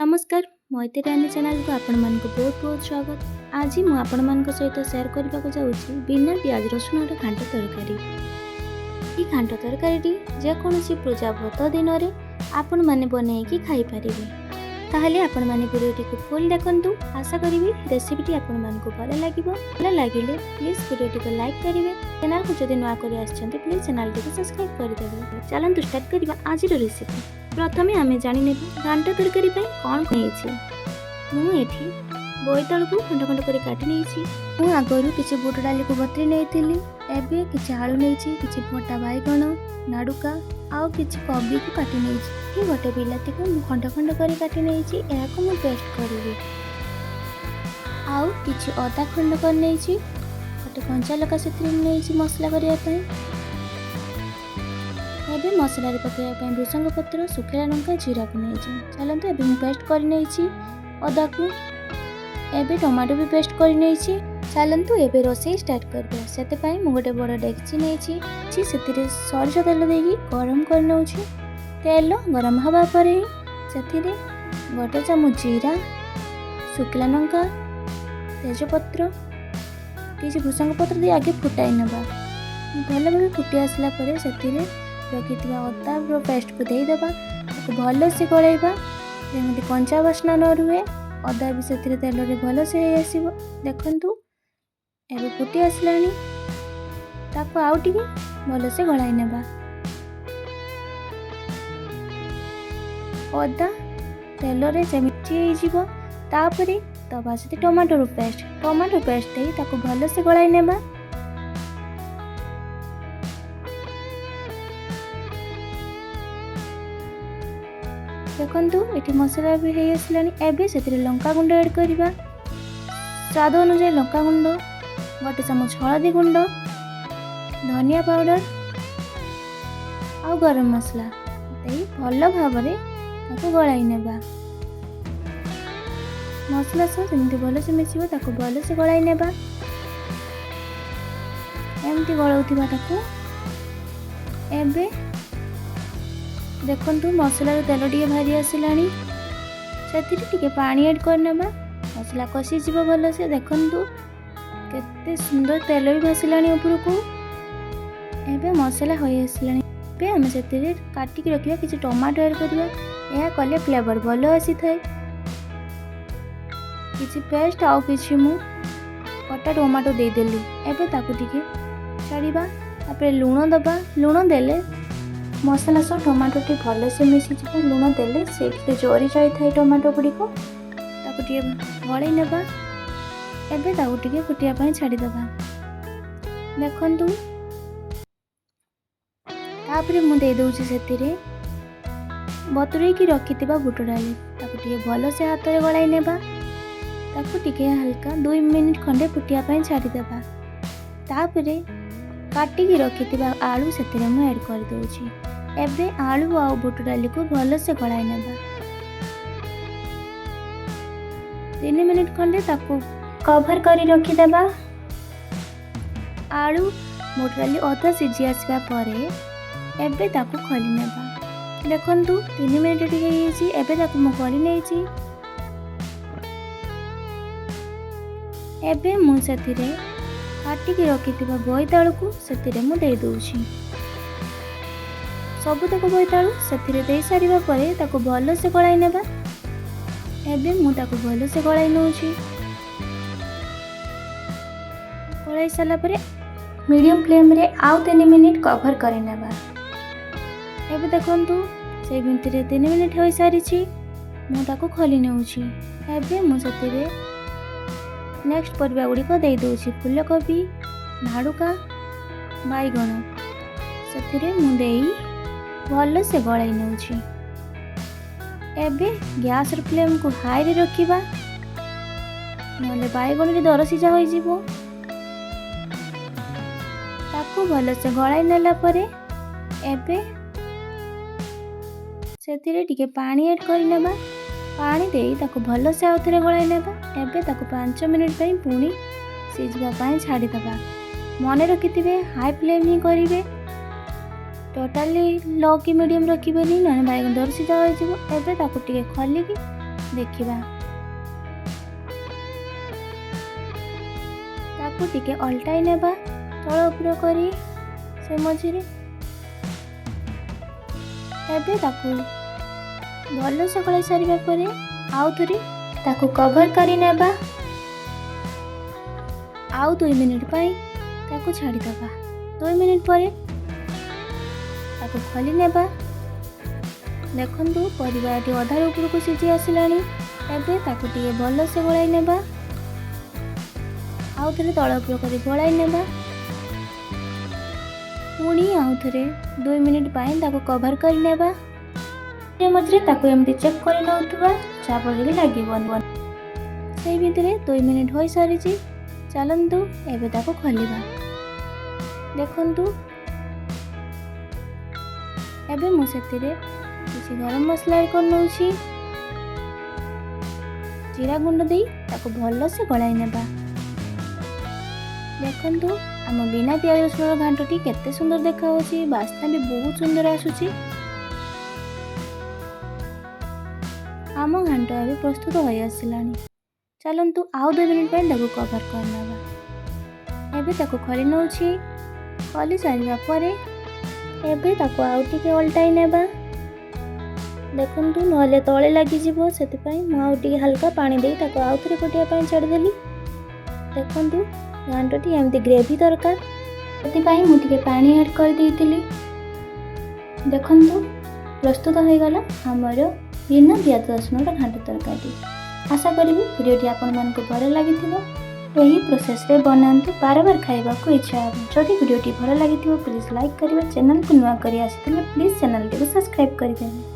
नमस्कार मैथिरानी चैनल को आपण मान को बहुत बहुत स्वागत। आज मु आपण मान सहित शेयर करने को जाऊँगी बिना प्याज रसुण घांट तरकारी। ये घांट तरकारी जेकोसी पूजा व्रत दिन में आपण मैंने बनईकि खाई पारे। ताहले आपण मैंने वीडियो को फुल देखंतु। आशा करी रेसिपी आपण मान को भल लगे प्लीज वीडियो को लाइक करेंगे। चैनल को जब नुआ कर प्लीज चैनल को सब्सक्राइब करदे। चलतु स्टार्ट करवा आज रेसिपी। प्रथमे आमे जाने घांट तरकारी कौन मुझे बोईतालू को खंड खंड कर काटी नहीं। आगरू किसी बुट डाली को बतरी नहीं एबे किसी आलू नहीं किसी मोटा बैगण नाड़ुका आउ किसी कोबी को काटी नहीं। गोटे बिलाती को खंड खंड कर काटी नहीं पेस्ट करी। आउ किसी अदा खंड कर नहीं गोटे कंचा लका से नहीं मसला करने। एबे मसला पकड़ा भृषंग पत्र सुखिला लंका जीरा को नहीं। चलते एबे पेस्ट कर नहीं अदा को। एबे टमाटो भी पेस्ट कर नहीं। चलतु एबे रोसई स्टार्ट करबा। सेते पई मु गोटे बड़ डेक्ची नहीं से सरस तेल देकी गरम कर नौ। तेल गरम हवा पर सेथिरे गोटे चामच जीरा सुखिला लंका तेजपत्र किसी भृषंग पत्र दे आगे फुटाई नबा। भल भाव फुटी आसला परे सेथिरे रखि अदा पेस्ट को देदेबा। भल से गलैबा जमी कंचा बास्ना न रुए। अदा भी से तेल में भल से आसो। देखु एबे फुटी आसलानी आउ टिके भल से गलाई नेबा। अदा तेल रे जमी तापरे दबा से टमाटो पेस्ट दे भल से गलाई नेबा। देखु ये मसला भी हो आसलानी। एबे से लंका गुंड ऐड करवा। स्वाद अनुसार लंका गुंड गोटे चामच हलदी गुंड धनिया पाउडर आ गरम मसला दे भल भाव गलाई नेबा। मसला सब जमी भल से मिसिबो भल से गलाई नेबा। एमती गलाउथिबा एबे देखु मसलार तेल टे भारी आसलानी। से पानी ऐड करने मसला कषिज भल से। देखु केते सुंदर तेल भी भासिलानी ऊपर को। एबे मसला हो आसलानी। आम से काटिक रखा किसी टमाटो ऐड करवा। यह कले फ्लेवर भल आसी थाए। किसी पेस्ट आउ किसी मु कटा टमाटो देदेली। एबे ताकू टिके छाड़ीबा। तापर लुण दबा। लुण देले मसला सब टमाटो टी भल से मिसी लुण देले से जरी जाए टमाटो गुड़ी को गलई नेबा। एबे ताकू टिके फुटिया छाड़ीदबा। देखु तापर मु दे दूची से बतुरे की रखि बुट डाली टे भल से हाथ में गलाई नेबा। टे हल्का 2 मिनिट खंडे फुटिया छाड़ीदबा। तापर काटिक रखि आलू से ऐड कर दूची। एबे आलू आ बुट डाली को भल से गलाई नेबा। 3 मिनिट खंडे ताकू कवर करी रखिदेबा। आलू बुट डाली अधा सिझी आसवा परे एबे ताकू खोली नेबा। देखु 3 मिनिट हो एबे ताकू मु खोली नेछि। एबे मु सेथिरे काटिक रखिथिबा बोईतालू को सेथिरे मु दे दूछि। सबुतक बोईतालू से दे सारिबा परे ताकू भल से गलाई नेबा। एबे मु ताकू भल से गलाई नउछि। गलाई साला परे मीडियम फ्लेम रे आउ 3 मिनिट कवर करि नेबा। एबे देखंतु से भितरे 3 मिनिट हो सारिछि। मु ताकू खोली नउछि। एबे मु सेतिरे नेक्स्ट परिबा गुडी को दे दोछि। फूलकोबी नाड़ुका बैगण सेतिरे मु देई भल से गलाई नउछि। एबे गैस फ्लेम को हाई रे रखिबा नले बैगण रे दर सिझा होई जिवो। ताकू भल से गलाई नेला परे एबे सेतिरे टिके पानी ऐड करि नेबा। पानी देई ताकू भल से आउथरे गलाई नेबा। एबे ताकू 5 मिनिट पई पुणी सिझबा पई छाड़ी दबा। मने रखिथिबे हाई फ्लेम ही करिवे। टोटाली लो कि मीडियम रखिबेनी ना बैगन दर सीधा हो एबे ताकू टिके खलिकी देखिबा। ताकू टिके अल्टाई नेबा तळ उपर करी से मझिरे। एबे ताकू भल से गलाई सारिबा परे आउ थोड़ी ताकू कवर करी नेबा। आउ 2 मिनिट पाई ताकू छाड़ी दबा। 2 मिनिट परे ताकू खोली नेबा। देखंतु परिबाटी अधा ऊपर को सिझी आसिलानी। एबे ताकू टिके भल से गलाई नेबा। आउ थोड़े तळ उपर करी गलाई नेबा। पुणी आउ थोड़े 2 मिनिट पाई ताकू कवर करी नेबा। मझे ताकू एमती चेक कर नौथुबा चापड़ लगे से भितरे 2 मिनिट हो सारी। चलतु एबे ताकू खोलिबा। देखंतु एबे मु सेतिरे किछि गरम मसला ऐड कर नउछि। जीरा गुंड देई ताकू भल से गलाई नेबा। देखंतु आम बिना प्याज रसुण घांटटी केते सुंदर देखा होछि। बास्ना भी बहुत सुंदर आसुछि। आम घांट अभी प्रस्तुत हो आसिलानी। चलतु आउ 2 मिनिट पर ताकू कवर करनेबा। एबे ताकू खोली नउछि। खोली सारिबा परे एबे ताकू आउ टिके उल्टाई नेबा। देखंतु नहले तळे लागि जिवो सेति पई मु आउ टिके हल्का पानी देई ताकू आउ थरे कोटिया पई छाडी देली। देखंतु घांटटी एमती ग्रेवी दरकार सेति पई मु टिके पानी ऐड कर देइतिली। देखंतु प्रस्तुत हो गला हमर बिना प्याज रसुण घांट तरकारी। आशा करी भिडियोटी आपण मानक भल लगी यही प्रोसेस रे बनातु बार बार खाइबा को इच्छा हो। जदि भिडियोटी भल लगी प्लीज लाइक करिवे। चैनल को नुआ करी आसिथिले प्लीज चैनल को सब्सक्राइब करिदेवे।